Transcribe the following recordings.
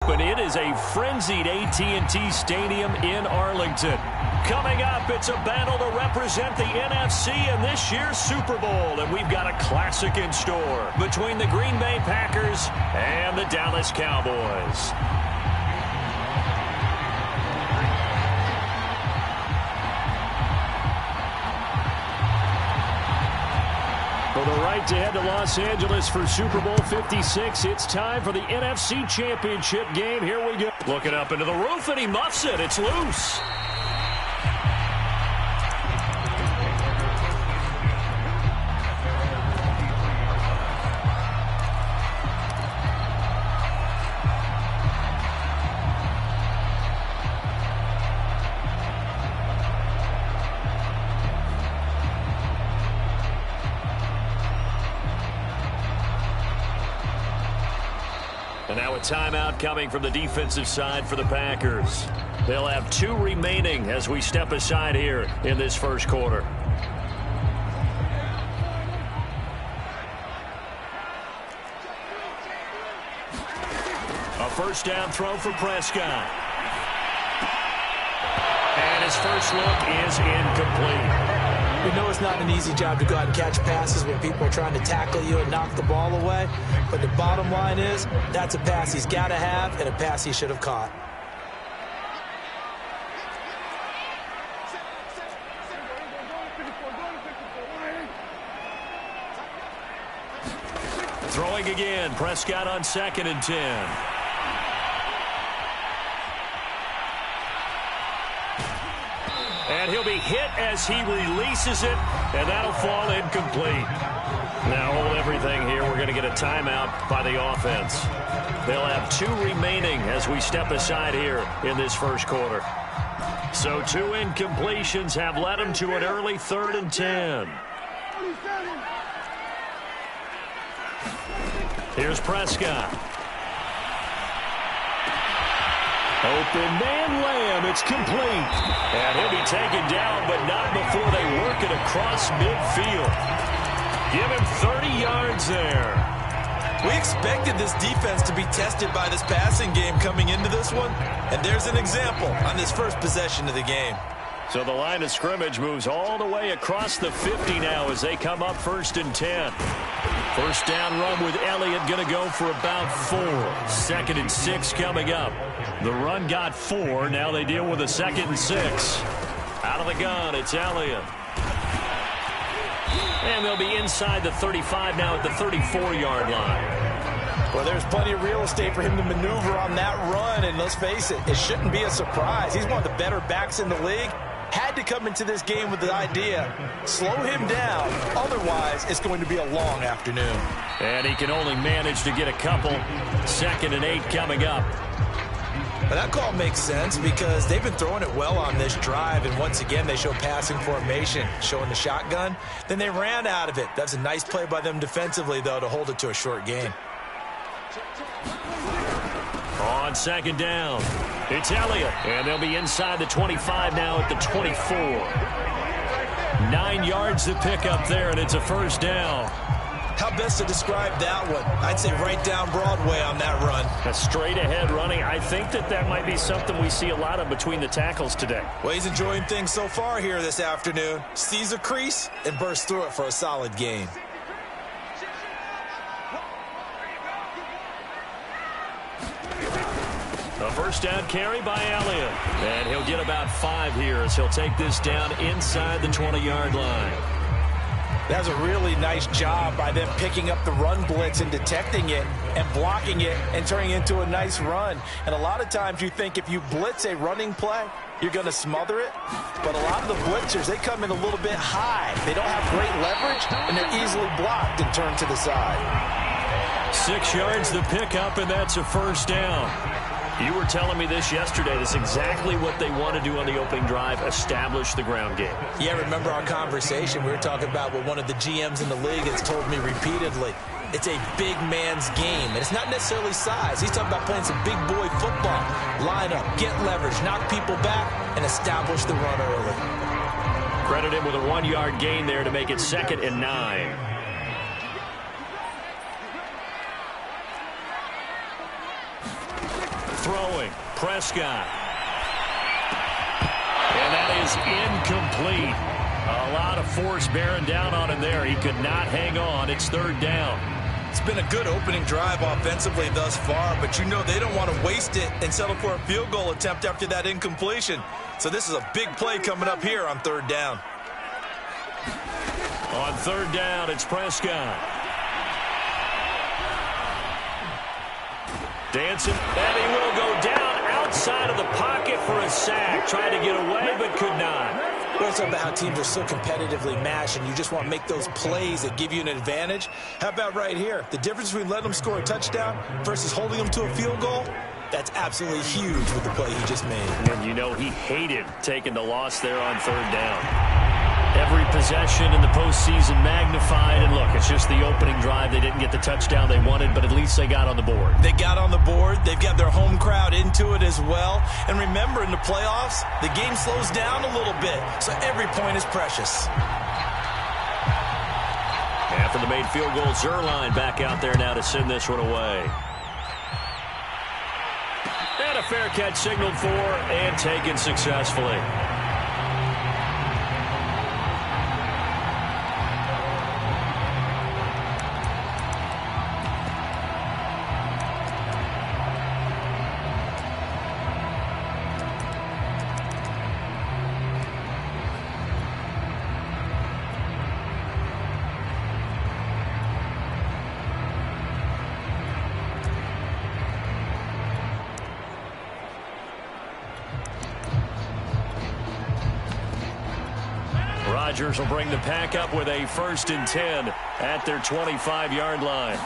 open. It is a frenzied AT&T Stadium in Arlington. Coming up, it's a battle to represent the NFC in this year's Super Bowl. And we've got a classic in store between the Green Bay Packers and the Dallas Cowboys. For the right to head to Los Angeles for Super Bowl 56, it's time for the NFC Championship game. Here we go. Looking up into the roof, and he muffs it. It's loose. And now a timeout coming from the defensive side for the Packers. They'll have 2 remaining as we step aside here in this first quarter. A first down throw for Prescott. And his first look is incomplete. We know it's not an easy job to go out and catch passes when people are trying to tackle you and knock the ball away. But the bottom line is, that's a pass he's got to have and a pass he should have caught. Throwing again, Prescott on 2nd and 10. And he'll be hit as he releases it, and that'll fall incomplete. Now hold everything here. We're going to get a timeout by the offense. They'll have 2 remaining as we step aside here in this first quarter. So 2 incompletions have led him to an early 3rd and 10. Here's Prescott. Open man Lamb, it's complete. And he'll be taken down, but not before they work it across midfield. Give him 30 yards there. We expected this defense to be tested by this passing game coming into this one. And there's an example on this first possession of the game. So the line of scrimmage moves all the way across the 50 now as they come up 1st and 10. First down run with Elliott going to go for about 4. 2nd and 6 coming up. The run got 4. Now they deal with a 2nd and 6. Out of the gun, it's Elliott. And they'll be inside the 35 now at the 34-yard line. Well, there's plenty of real estate for him to maneuver on that run. And let's face it, it shouldn't be a surprise. He's one of the better backs in the league. Had to come into this game with the idea, slow him down. Otherwise, it's going to be a long afternoon. And he can only manage to get a couple. 2nd and 8 coming up. But that call makes sense because they've been throwing it well on this drive. And once again, they show passing formation, showing the shotgun. Then they ran out of it. That's a nice play by them defensively, though, to hold it to a short gain. On 2nd down, it's Elliott. And they'll be inside the 25 now at the 24. 9 yards to pick up there, and it's a first down. How best to describe that one? I'd say right down Broadway on that run. A straight-ahead running. I think that might be something we see a lot of between the tackles today. Well, he's enjoying things so far here this afternoon. Sees a crease and bursts through it for a solid gain. A first down carry by Elliott. And he'll get about 5 here as he'll take this down inside the 20-yard line. That's a really nice job by them picking up the run blitz and detecting it and blocking it and turning it into a nice run. And a lot of times you think if you blitz a running play, you're going to smother it. But a lot of the blitzers, they come in a little bit high. They don't have great leverage, and they're easily blocked and turned to the side. 6 yards to pick up, and that's a first down. You were telling me this yesterday. That's exactly what they want to do on the opening drive, establish the ground game. Yeah, remember our conversation? We were talking about what one of the GMs in the league has told me repeatedly. It's a big man's game, and it's not necessarily size. He's talking about playing some big boy football. Line up, get leverage, knock people back, and establish the run early. Credit him with a 1-yard gain there to make it 2nd and 9. throwing. Prescott. And that is incomplete. A lot of force bearing down on him there. He could not hang on. It's third down. It's been a good opening drive offensively thus far, but you know they don't want to waste it and settle for a field goal attempt after that incompletion. So this is a big play coming up here on third down. On third down, it's Prescott. Dancing, and he will go down outside of the pocket for a sack. Tried to get away, but could not. Well, it's about how teams are so competitively matched, and you just want to make those plays that give you an advantage. How about right here? The difference between letting them score a touchdown versus holding them to a field goal, that's absolutely huge with the play he just made. And you know he hated taking the loss there on third down. Every possession in the postseason magnified, and look, it's just the opening drive. They didn't get the touchdown they wanted, but at least they got on the board. They got on the board. They've got their home crowd into it as well. And remember, in the playoffs, the game slows down a little bit, so every point is precious. After the made field goal, Zerline back out there now to send this one away. And a fair catch signaled for and taken successfully. Rodgers will bring the pack up with a 1st and 10 at their 25-yard line.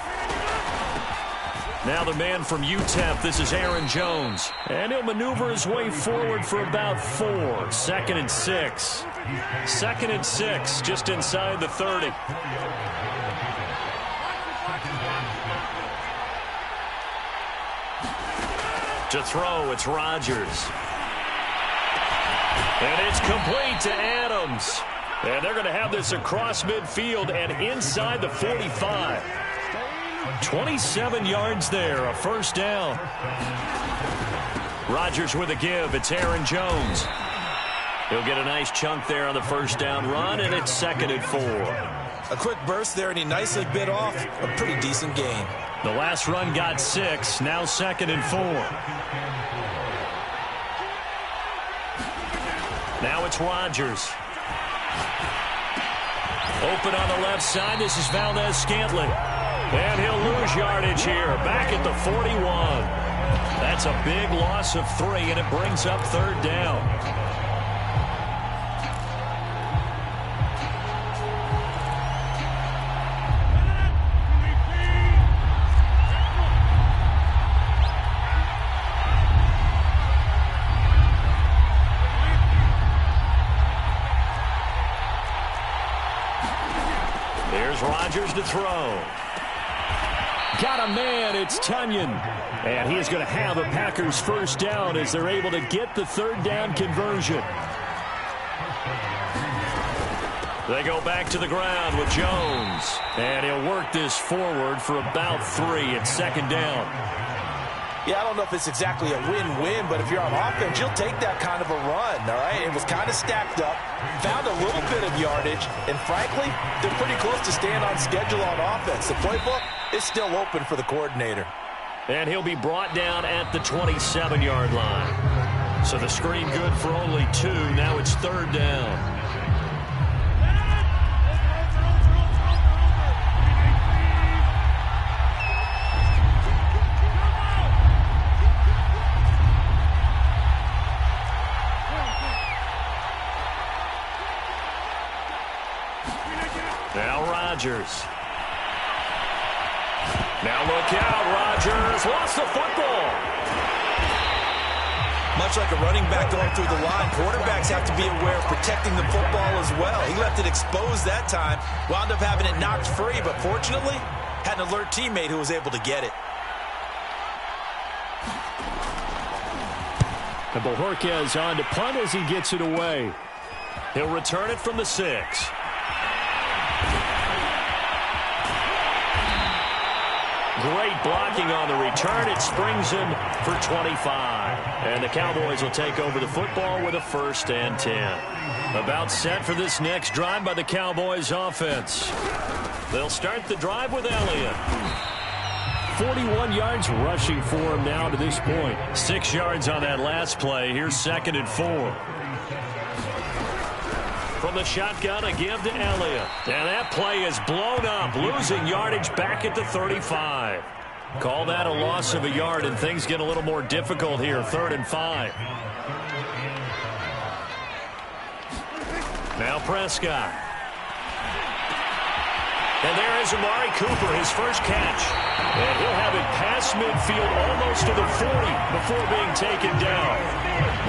Now the man from UTEP, this is Aaron Jones. And he'll maneuver his way forward for about 4. 2nd and 6. 2nd and 6, just inside the 30. To throw, it's Rodgers. And it's complete to Adams. And they're going to have this across midfield and inside the 45. 27 yards there, a 1st down. Rodgers with a give. It's Aaron Jones. He'll get a nice chunk there on the 1st down run, and it's 2nd and 4. A quick burst there, and he nicely bit off a pretty decent gain. The last run got 6, now 2nd and 4. Now it's Rodgers. Open on the left side. This is Valdez-Scantling. And he'll lose yardage here. Back at the 41. That's a big loss of 3, and it brings up 3rd down. Rodgers to throw. Got a man, it's Tunyon. And he is going to have a Packers 1st down as they're able to get the 3rd down conversion. They go back to the ground with Jones. And he'll work this forward for about 3 at 2nd down. Yeah, I don't know if it's exactly a win-win, but if you're on offense, you'll take that kind of a run, all right? It was kind of stacked up, found a little bit of yardage, and frankly, they're pretty close to staying on schedule on offense. The playbook is still open for the coordinator. And he'll be brought down at the 27-yard line. So the screen good for only 2. Now it's 3rd down. Now Rodgers. Now look out, Rodgers lost the football. Much like a running back going through the line, quarterbacks have to be aware of protecting the football as well. He left it exposed that time, wound up having it knocked free, but fortunately, had an alert teammate who was able to get it. And Bojorquez on to punt as he gets it away. He'll return it from the 6. Great blocking on the return. It springs him for 25. And the Cowboys will take over the football with a 1st and 10. About set for this next drive by the Cowboys offense. They'll start the drive with Elliott. 41 yards rushing for him now to this point. 6 yards on that last play. Here's 2nd and 4. From the shotgun, a give to Elliott. And that play is blown up, losing yardage back at the 35. Call that a loss of a yard, and things get a little more difficult here. 3rd and 5. Now Prescott. And there is Amari Cooper, his first catch. And he'll have it past midfield almost to the 40 before being taken down.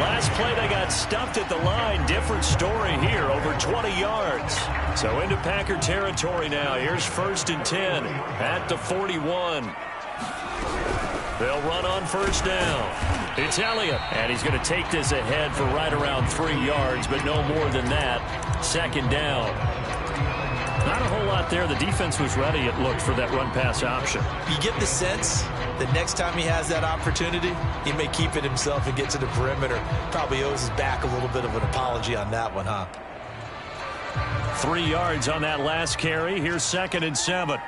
Last play they got stuffed at the line. Different story here, over 20 yards. So into Packer territory now. Here's 1st and 10 at the 41. They'll run on 1st down. It's Elliott. And he's going to take this ahead for right around 3 yards, but no more than that. 2nd down. Not a whole lot there. The defense was ready, it looked, for that run-pass option. You get the sense that next time he has that opportunity, he may keep it himself and get to the perimeter. Probably owes his back a little bit of an apology on that one, huh? 3 yards on that last carry. Here's 2nd and 7.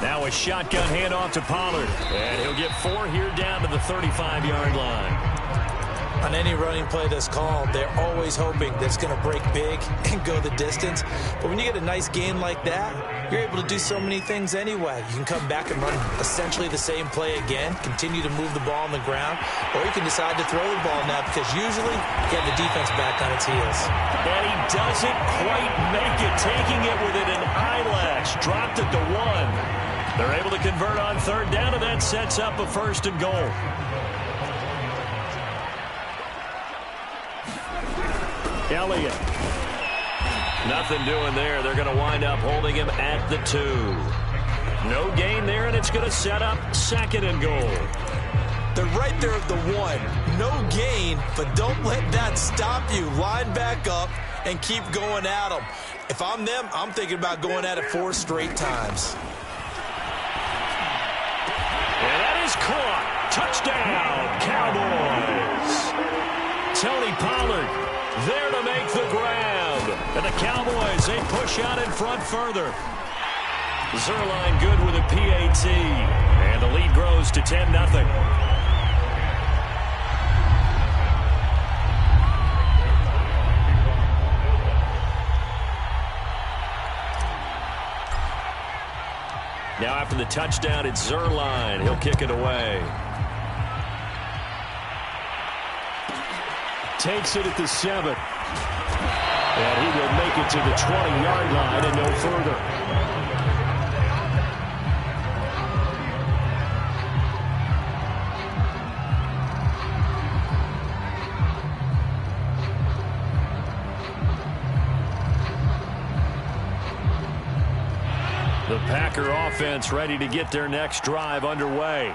Now a shotgun handoff to Pollard. And he'll get 4 here down to the 35-yard line. On any running play that's called, they're always hoping that it's going to break big and go the distance. But when you get a nice gain like that, you're able to do so many things anyway. You can come back and run essentially the same play again, continue to move the ball on the ground, or you can decide to throw the ball now because usually you have the defense back on its heels. And he doesn't quite make it, taking it within an eyelash. Dropped at the 1. They're able to convert on 3rd down, and that sets up a 1st and goal. Elliott. Nothing doing there. They're going to wind up holding him at the 2. No gain there, and it's going to set up 2nd and goal. They're right there at the 1. No gain, but don't let that stop you. Line back up and keep going at them. If I'm them, I'm thinking about going at it 4 straight times. And that is caught. Touchdown, Cowboys. Tony Pollard there to make the grab. And the Cowboys, they push out in front further. Zerline good with a PAT. And the lead grows to 10-0. Now after the touchdown, it's Zerline. He'll kick it away. Takes it at the 7. And he will make it to the 20-yard line and no further. The Packer offense ready to get their next drive underway.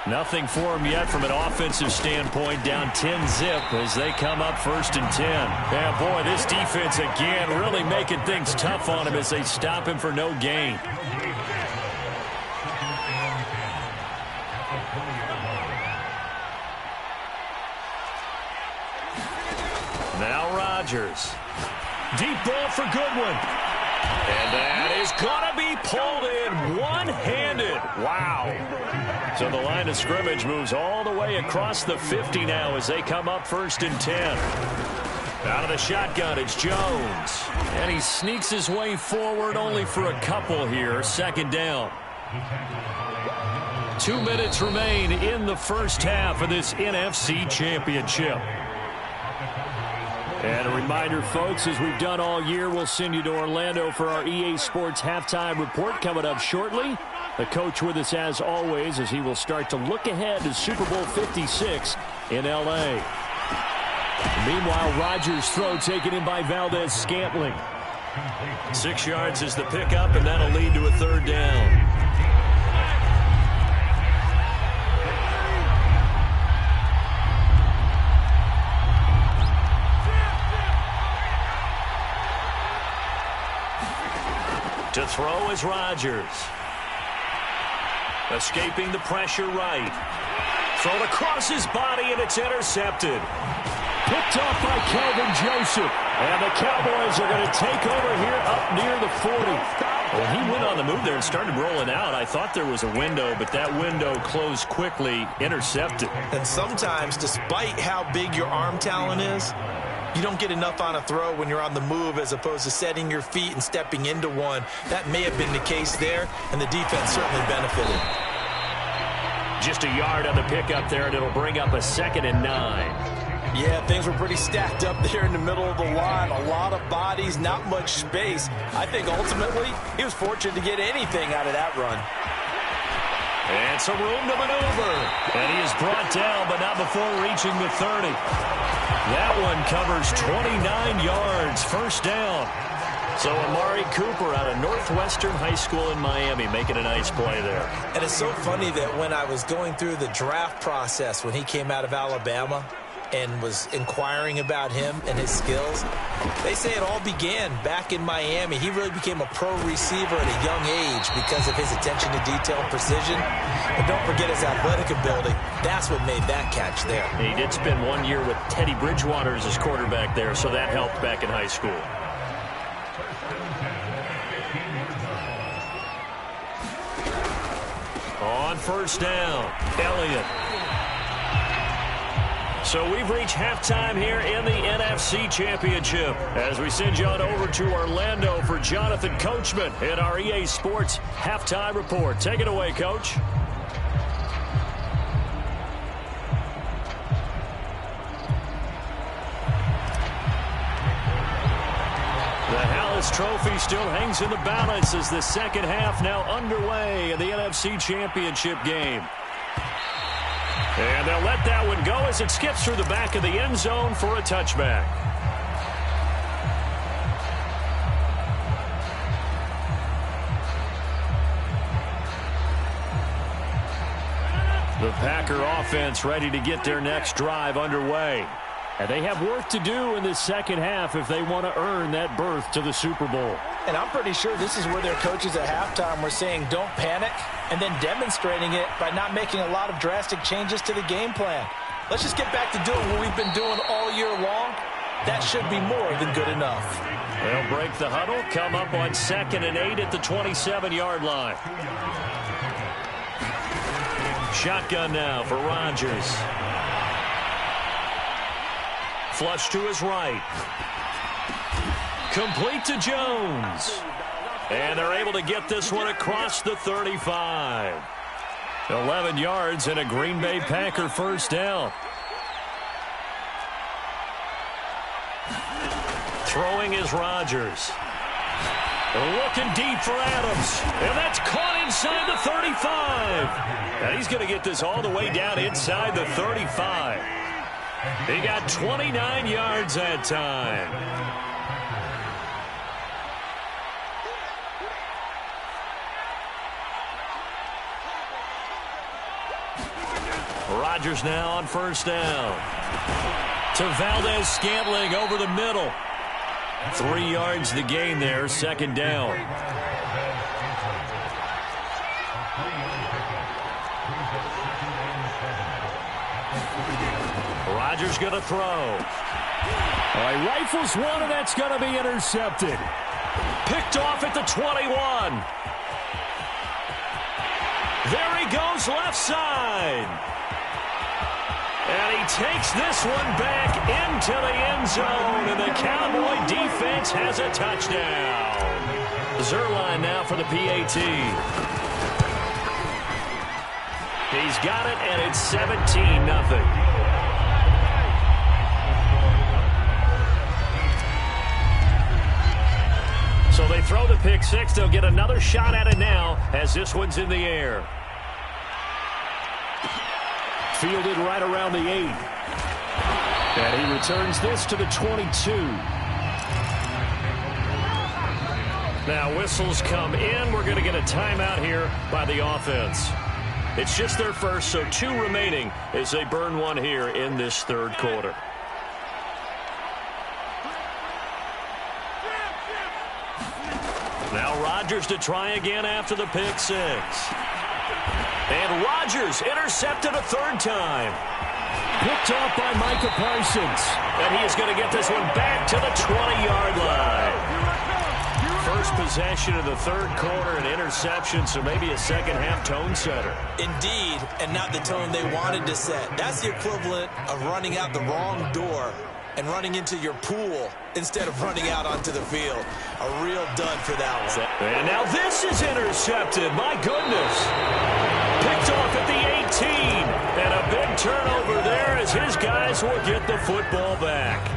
Nothing for them yet from an offensive standpoint, down 10-zip as they come up 1st and 10. Yeah, boy, this defense again really making things tough on him as they stop him for no gain. Now Rodgers. Deep ball for Goodwin. And that is going to be pulled in one-handed. Wow. So the line of scrimmage moves all the way across the 50 now as they come up 1st and 10. Out of the shotgun, it's Jones. And he sneaks his way forward only for a couple here. 2nd down. 2 minutes remain in the first half of this NFC Championship. And a reminder, folks, as we've done all year, we'll send you to Orlando for our EA Sports halftime report coming up shortly. The coach with us as always as he will start to look ahead to Super Bowl 56 in L.A. Meanwhile, Rodgers' throw taken in by Valdez-Scantling. 6 yards is the pickup, and that'll lead to a 3rd down. To throw is Rodgers. Escaping the pressure right. Thrown across his body, and it's intercepted. Picked off by Kelvin Joseph. And the Cowboys are going to take over here up near the 40. Well, he went on the move there and started rolling out. I thought there was a window, but that window closed quickly, intercepted. And sometimes, despite how big your arm talent is, you don't get enough on a throw when you're on the move as opposed to setting your feet and stepping into one. That may have been the case there, and the defense certainly benefited. Just a yard on the pickup there, and it'll bring up a 2nd and 9. Yeah, things were pretty stacked up there in the middle of the line. A lot of bodies, not much space. I think ultimately he was fortunate to get anything out of that run. And some room to maneuver. And he is brought down, but not before reaching the 30. That one covers 29 yards, first down. So Amari Cooper out of Northwestern High School in Miami making a nice play there. And it's so funny that when I was going through the draft process when he came out of Alabama and was inquiring about him and his skills, they say it all began back in Miami. He really became a pro receiver at a young age because of his attention to detail and precision. But don't forget his athletic ability. That's what made that catch there. He did spend 1 year with Teddy Bridgewater as his quarterback there, so that helped back in high school. On first down, Elliott. So we've reached halftime here in the NFC Championship as we send you on over to Orlando for Jonathan Coachman in our EA Sports Halftime Report. Take it away, Coach. The Hallis Trophy still hangs in the balance as the second half now underway in the NFC Championship game. And they'll let that one go as it skips through the back of the end zone for a touchback. The Packer offense ready to get their next drive underway. And they have work to do in the second half if they want to earn that berth to the Super Bowl. And I'm pretty sure this is where their coaches at halftime were saying don't panic, and then demonstrating it by not making a lot of drastic changes to the game plan. Let's just get back to doing what we've been doing all year long. That should be more than good enough. They'll break the huddle, come up on 2nd and 8 at the 27-yard line. Shotgun now for Rodgers. Flush to his right. Complete to Jones. And they're able to get this one across the 35. 11 yards and a Green Bay Packer first down. Throwing is Rodgers. Looking deep for Adams. And that's caught inside the 35. And he's going to get this all the way down inside the 35. He got 29 yards that time. Rodgers now on first down. To Valdez-Scantling over the middle. 3 yards the gain there, second down. Rodgers going to throw. All right, rifles one, and that's going to be intercepted. Picked off at the 21. There he goes left side. And he takes this one back into the end zone, and the Cowboy defense has a touchdown. Zerline now for the PAT. He's got it, and it's 17-0. So they throw the pick six. They'll get another shot at it now as this one's in the air. Fielded right around the 8. And he returns this to the 22. Now whistles come in. We're going to get a timeout here by the offense. It's just their first, so 2 remaining as they burn one here in this third quarter. Now Rodgers to try again after the pick six. And Rodgers intercepted a third time. Picked off by Micah Parsons. And he is going to get this one back to the 20-yard line. First possession of the third quarter, an interception, so maybe a second-half tone setter. Indeed, and not the tone they wanted to set. That's the equivalent of running out the wrong door and running into your pool instead of running out onto the field. A real dud for that one. And now this is intercepted. My goodness. Picked off at the 18. And a big turnover there as his guys will get the football back.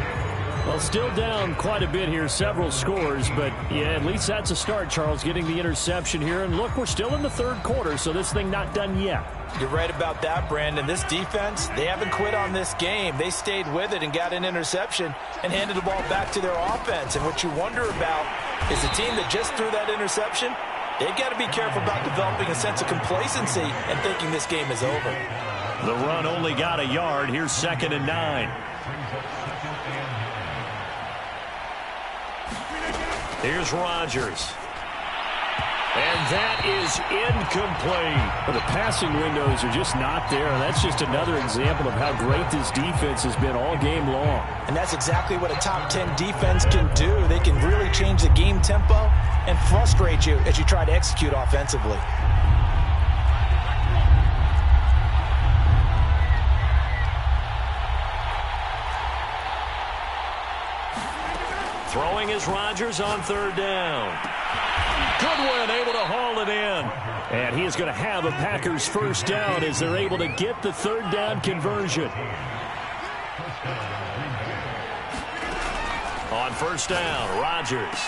Well, still down quite a bit here, several scores, but yeah, at least that's a start, Charles, getting the interception here. And look, we're still in the third quarter, so this thing not done yet. You're right about that, Brandon. This defense, they haven't quit on this game. They stayed with it and got an interception and handed the ball back to their offense. And what you wonder about is the team that just threw that interception, they've got to be careful about developing a sense of complacency and thinking this game is over. The run only got a yard. Here's 2nd and 9. Here's Rodgers. And that is incomplete. Well, the passing windows are just not there. That's just another example of how great this defense has been all game long. And that's exactly what a top 10 defense can do. They can really change the game tempo and frustrate you as you try to execute offensively. Throwing is Rodgers on third down. Goodwin able to haul it in. And he is going to have a Packers first down as they're able to get the third down conversion. On first down, Rodgers.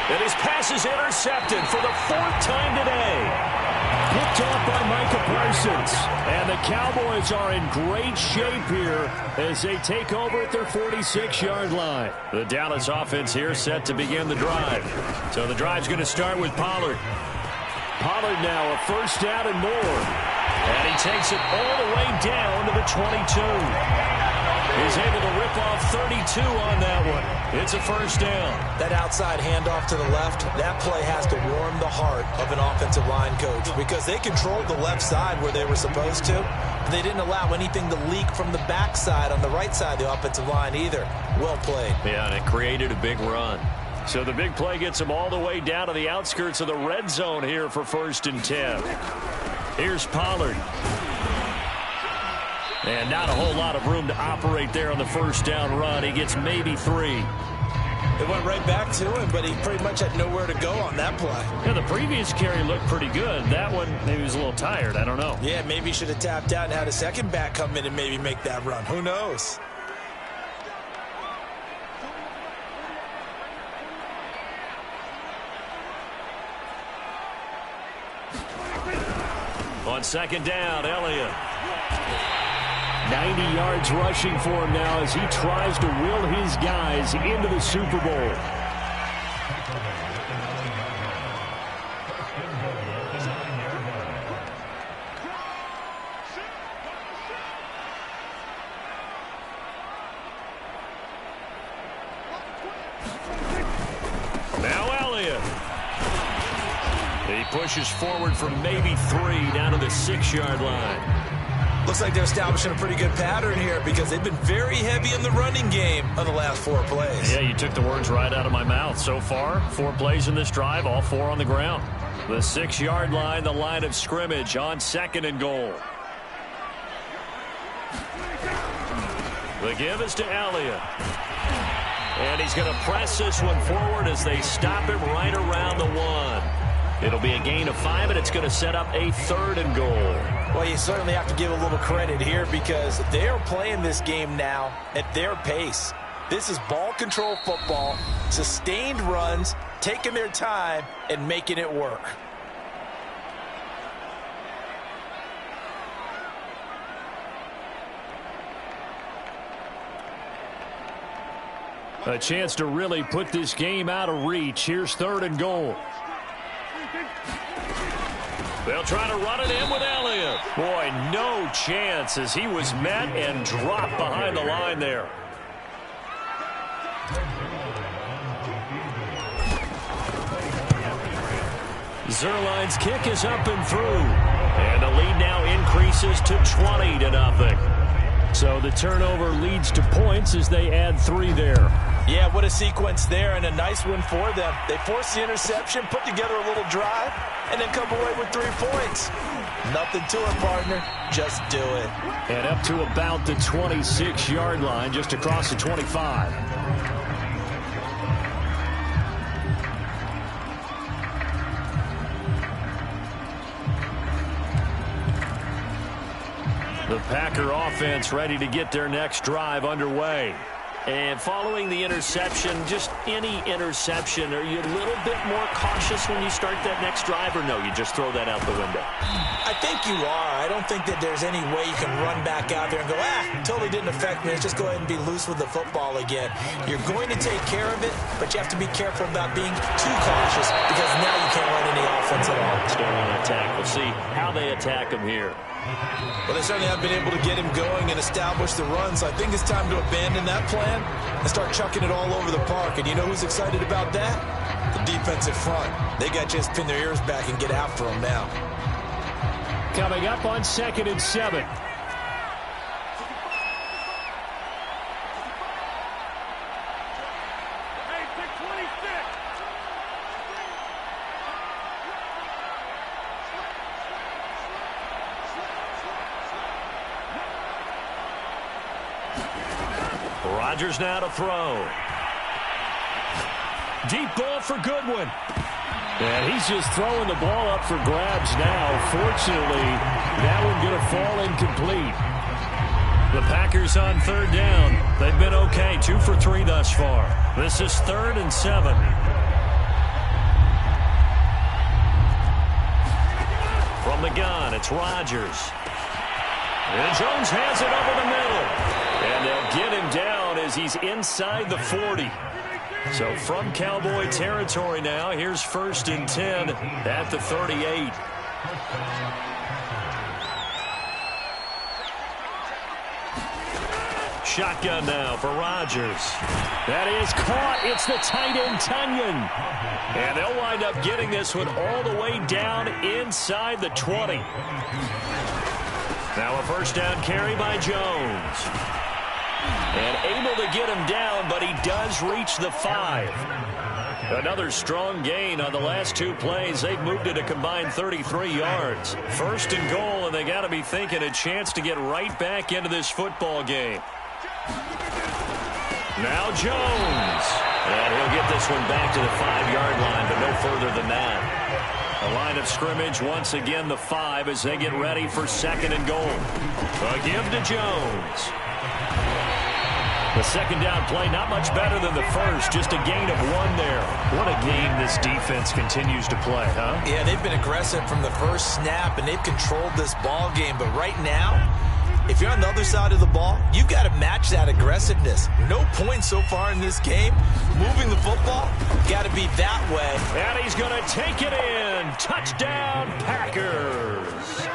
And his pass is intercepted for the 4th time today. Picked off by Micah Parsons. And the Cowboys are in great shape here as they take over at their 46-yard line. The Dallas offense here set to begin the drive. So the drive's going to start with Pollard. Pollard now a first down and more. And he takes it all the way down to the 22. He's able to rip off 32 on that one. It's a first down. That outside handoff to the left, that play has to warm the heart of an offensive line coach because they controlled the left side where they were supposed to. They didn't allow anything to leak from the backside on the right side of the offensive line either. Well played. Yeah, and it created a big run. So the big play gets him all the way down to the outskirts of the red zone here for 1st and 10. Here's Pollard. And not a whole lot of room to operate there on the first down run. He gets maybe 3. It went right back to him, but he pretty much had nowhere to go on that play. Yeah, the previous carry looked pretty good. That one, maybe he was a little tired. I don't know. Yeah, maybe he should have tapped out and had a second back come in and maybe make that run. Who knows? On 2nd down, Elliott. 90 yards rushing for him now as he tries to will his guys into the Super Bowl. Now Elliott. He pushes forward from maybe 3 down to the 6-yard line. Looks like they're establishing a pretty good pattern here because they've been very heavy in the running game on the last 4 plays. Yeah, you took the words right out of my mouth. So far, 4 plays in this drive, all 4 on the ground. The 6-yard line, the line of scrimmage on 2nd and goal. The give is to Elliott. And he's going to press this one forward as they stop him right around the 1. It'll be a gain of 5, and it's going to set up a 3rd and goal. Well, you certainly have to give a little credit here because they are playing this game now at their pace. This is ball control football, sustained runs, taking their time, and making it work. A chance to really put this game out of reach. Here's 3rd and goal. They'll try to run it in with Elliott. Boy, no chance as he was met and dropped behind the line there. Zerline's kick is up and through. And the lead now increases to 20-0. So the turnover leads to points as they add 3 there. Yeah, what a sequence there, and a nice one for them. They forced the interception, put together a little drive, and then come away with 3 points. Nothing to it, partner. Just do it. And up to about the 26-yard line, just across the 25. The Packer offense ready to get their next drive underway. And following the interception, just any interception, are you a little bit more cautious when you start that next drive, or no, you just throw that out the window? I think you are. I don't think that there's any way you can run back out there and go, totally didn't affect me. Let's just go ahead and be loose with the football again. You're going to take care of it, but you have to be careful about being too cautious because now you can't run any offense at all. Still want to attack. We'll see how they attack him here. Well, they certainly have been able to get him going and establish the run, so I think it's time to abandon that plan and start chucking it all over the park. And you know who's excited about that? The defensive front. They got to just pin their ears back and get after him now. Coming up on 2nd and 7. Rodgers now to throw. Deep ball for Goodwin. And he's just throwing the ball up for grabs now. Fortunately, that one going to fall incomplete. The Packers on 3rd down. They've been okay, 2 for 3 thus far. This is 3rd and 7. From the gun, it's Rodgers. And Jones has it over the middle. And they'll get him down as he's inside the 40. So from Cowboy territory now, here's 1st and 10 at the 38. Shotgun now for Rodgers. That is caught. It's the tight end, Tunyon. And they'll wind up getting this one all the way down inside the 20. Now a 1st down carry by Jones. And able to get him down, but he does reach the 5. Another strong gain on the last 2 plays. They've moved it a combined 33 yards. 1st and goal, and they got to be thinking a chance to get right back into this football game. Now Jones. And he'll get this one back to the 5-yard line, but no further than that. The line of scrimmage, once again, the 5 as they get ready for 2nd and goal. A give to Jones. The 2nd down play, not much better than the first, just a gain of 1 there. What a game this defense continues to play, huh? Yeah, they've been aggressive from the first snap, and they've controlled this ball game. But right now, if you're on the other side of the ball, you've got to match that aggressiveness. No points so far in this game. Moving the football, got to be that way. And he's going to take it in. Touchdown, Packers.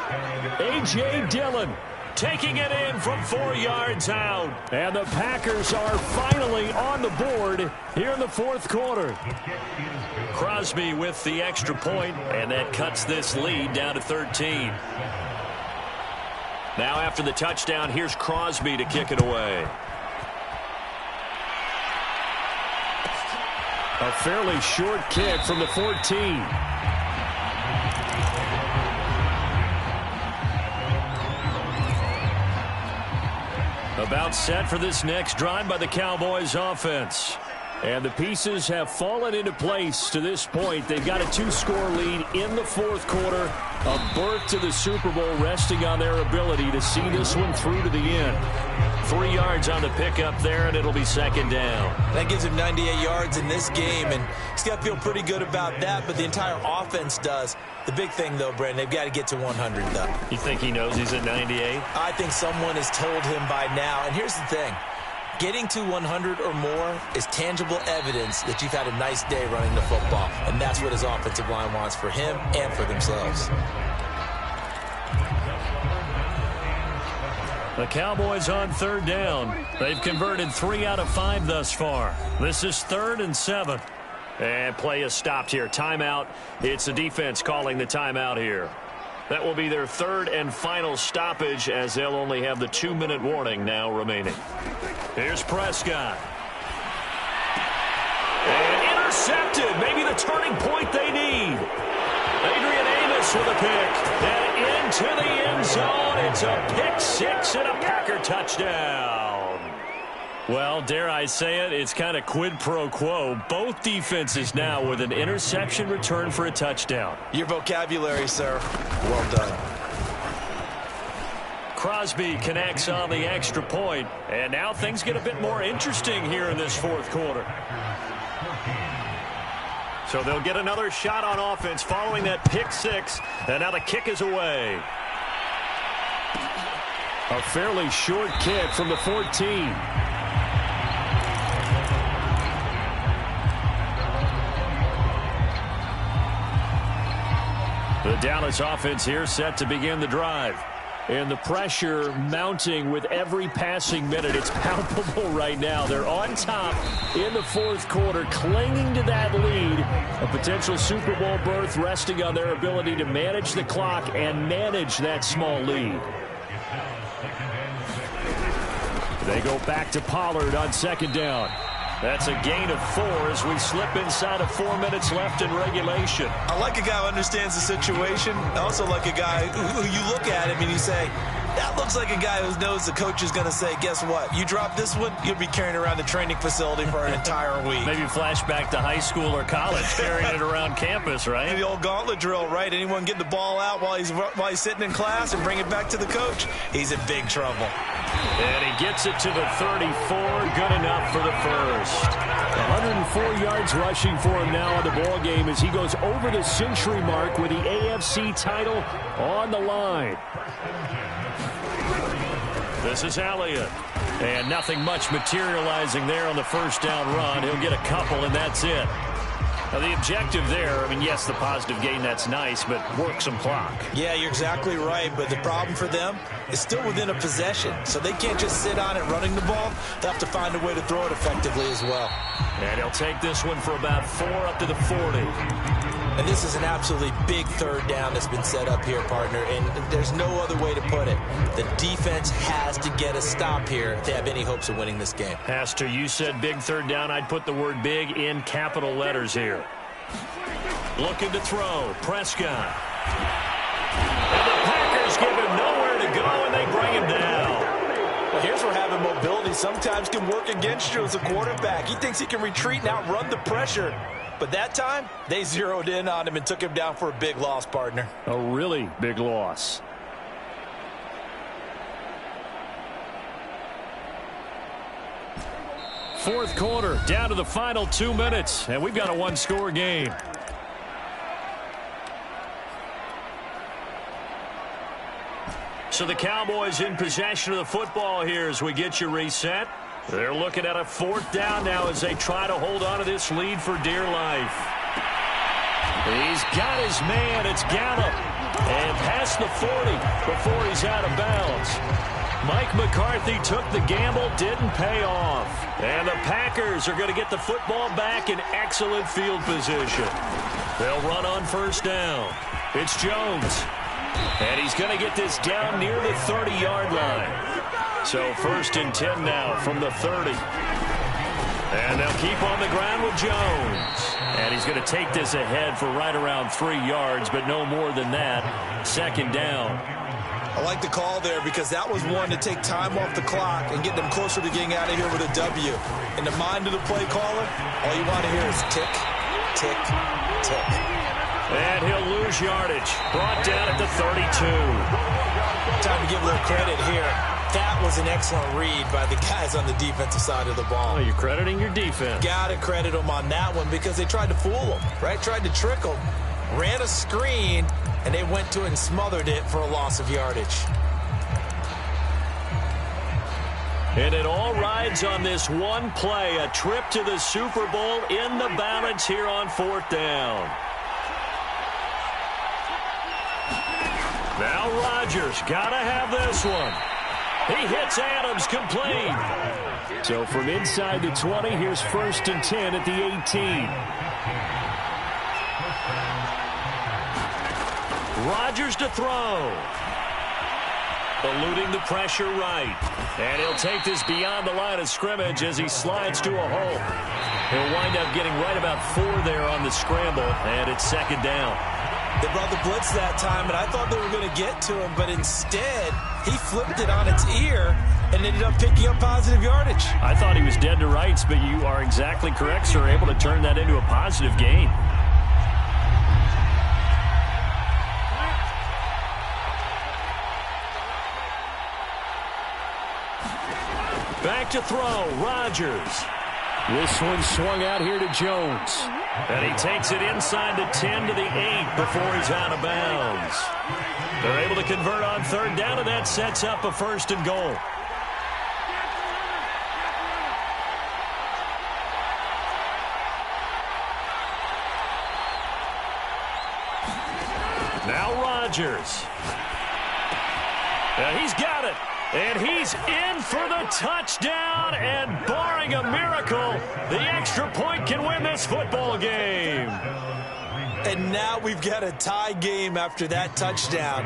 A.J. Dillon taking it in from 4 yards out. And the Packers are finally on the board here in the 4th quarter. Crosby with the extra point, and that cuts this lead down to 13. Now after the touchdown, here's Crosby to kick it away. A fairly short kick from the 14. About set for this next drive by the Cowboys offense. And the pieces have fallen into place to this point. They've got a 2-score lead in the 4th quarter. A berth to the Super Bowl resting on their ability to see this one through to the end. 3 yards on the pickup there, and it'll be 2nd down. That gives him 98 yards in this game, and he's got to feel pretty good about that, but the entire offense does. The big thing, though, Brandon, they've got to get to 100, though. You think he knows he's at 98? I think someone has told him by now, and here's the thing. Getting to 100 or more is tangible evidence that you've had a nice day running the football, and that's what his offensive line wants for him and for themselves. The Cowboys on 3rd down. They've converted 3 out of 5 thus far. This is 3rd and 7. And play is stopped here. Timeout. It's the defense calling the timeout here. That will be their third and final stoppage as they'll only have the 2-minute warning now remaining. Here's Prescott. And intercepted. Maybe the turning point they need. Adrian Amos with a pick. And into the end zone. It's a pick six and a Packer touchdown. Well, dare I say it, it's kind of quid pro quo. Both defenses now with an interception return for a touchdown. Your vocabulary, sir. Well done. Crosby connects on the extra point, and now things get a bit more interesting here in this fourth quarter. So they'll get another shot on offense following that pick six, and now the kick is away. A fairly short kick from the 14. The Dallas offense here set to begin the drive. And the pressure mounting with every passing minute. It's palpable right now. They're on top in the fourth quarter, clinging to that lead. A potential Super Bowl berth resting on their ability to manage the clock and manage that small lead. They go back to Pollard on second down. That's a gain of 4 as we slip inside of 4 minutes left in regulation. I like a guy who understands the situation. I also like a guy who you look at him and you say, that looks like a guy who knows the coach is going to say, guess what? You drop this one, you'll be carrying around the training facility for an entire week. Maybe flashback to high school or college, carrying it around campus, right? The old gauntlet drill, right? Anyone get the ball out while he's sitting in class and bring it back to the coach, he's in big trouble. And he gets it to the 34. Good enough for the first. 104 yards rushing for him now in the ball game as he goes over the century mark with the AFC title on the line. This is Elliott. And nothing much materializing there on the first down run. He'll get a couple, and that's it. Now, the objective there, I mean, yes, the positive gain, that's nice, but work some clock. Yeah, you're exactly right, but the problem for them is still within a possession, so they can't just sit on it running the ball. They'll have to find a way to throw it effectively as well. And he'll take this one for about 4 up to the 40. And this is an absolutely big third down that's been set up here, partner, and there's no other way to put it. The defense has to get a stop here if they have any hopes of winning this game. Pastor, you said big third down. I'd put the word big in capital letters here. Looking to throw. Prescott. And the Packers give him nowhere to go, and they bring him down. Well, here's where having mobility sometimes can work against you as a quarterback. He thinks he can retreat and outrun the pressure. But that time, they zeroed in on him and took him down for a big loss, partner. A really big loss. Fourth quarter, down to the final 2 minutes, and we've got a one-score game. So the Cowboys in possession of the football here as we get you reset. They're looking at a fourth down now as they try to hold on to this lead for dear life. He's got his man. It's Gallup. And past the 40 before he's out of bounds. Mike McCarthy took the gamble, didn't pay off. And the Packers are going to get the football back in excellent field position. They'll run on first down. It's Jones. And he's going to get this down near the 30-yard line. So first and 10 now from the 30. And they'll keep on the ground with Jones. And he's going to take this ahead for right around 3 yards, but no more than that. Second down. I like the call there because that was one to take time off the clock and get them closer to getting out of here with a W. In the mind of the play caller, all you want to hear is tick, tick, tick. And he'll lose yardage. Brought down at the 32. Time to give a little credit here. That was an excellent read by the guys on the defensive side of the ball. Oh, you're crediting your defense. Got to credit them on that one because they tried to fool them, right? Tried to trick them. Ran a screen, and they went to it and smothered it for a loss of yardage. And it all rides on this one play. A trip to the Super Bowl in the balance here on fourth down. Now Rodgers got to have this one. He hits Adams complete. So from inside the 20, here's first and 10 at the 18. Rodgers to throw. Eluding the pressure right. And he'll take this beyond the line of scrimmage as he slides to a hole. He'll wind up getting right about 4 there on the scramble, and it's second down. They brought the blitz that time, and I thought they were going to get to him, but instead he flipped it on its ear and ended up picking up positive yardage. I thought he was dead to rights, but you are exactly correct, sir. Able to turn that into a positive gain. Back to throw, Rodgers. This one swung out here to Jones. And he takes it inside the 10 to the 8 before he's out of bounds. They're able to convert on third down, and that sets up a first and goal. Now Rodgers. And he's got it. And he's in for the touchdown, and barring a miracle, the extra point can win this football game. And now we've got a tie game after that touchdown,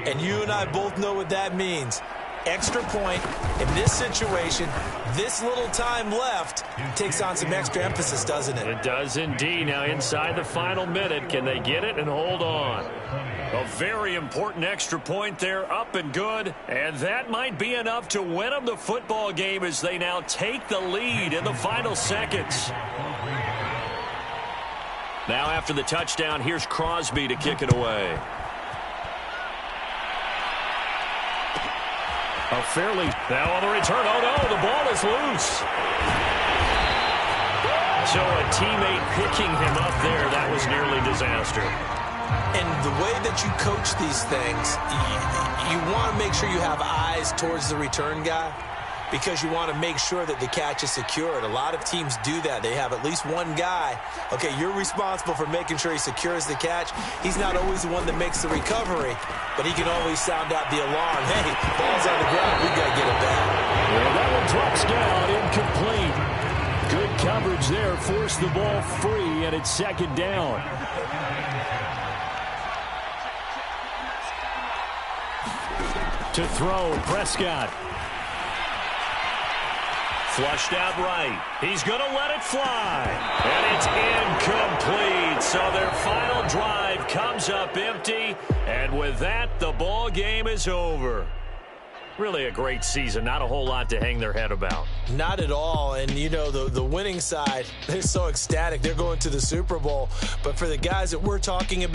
and you and I both know what that means. Extra point in this situation, this little time left, takes on some extra emphasis, doesn't it? It does indeed. Now inside the final minute, can they get it and hold on? A very important extra point there, up and good, and that might be enough to win them the football game as they now take the lead in the final seconds. Now after the touchdown, here's Crosby to kick it away. Now on the return, oh no, the ball is loose. So a teammate picking him up there, that was nearly disaster. And the way that you coach these things, you want to make sure you have eyes towards the return guy because you want to make sure that the catch is secured. A lot of teams do that. They have at least one guy. Okay, you're responsible for making sure he secures the catch. He's not always the one that makes the recovery, but he can always sound out the alarm. Hey, ball's on the ground. We got to get it back. Well, that one drops down, incomplete. Good coverage there. Forced the ball free, and it's second down. To throw, Prescott. Flushed out right. He's going to let it fly. And it's incomplete. So their final drive comes up empty. And with that, the ball game is over. Really a great season. Not a whole lot to hang their head about. Not at all. And, you know, the winning side, they're so ecstatic. They're going to the Super Bowl. But for the guys that we're talking about,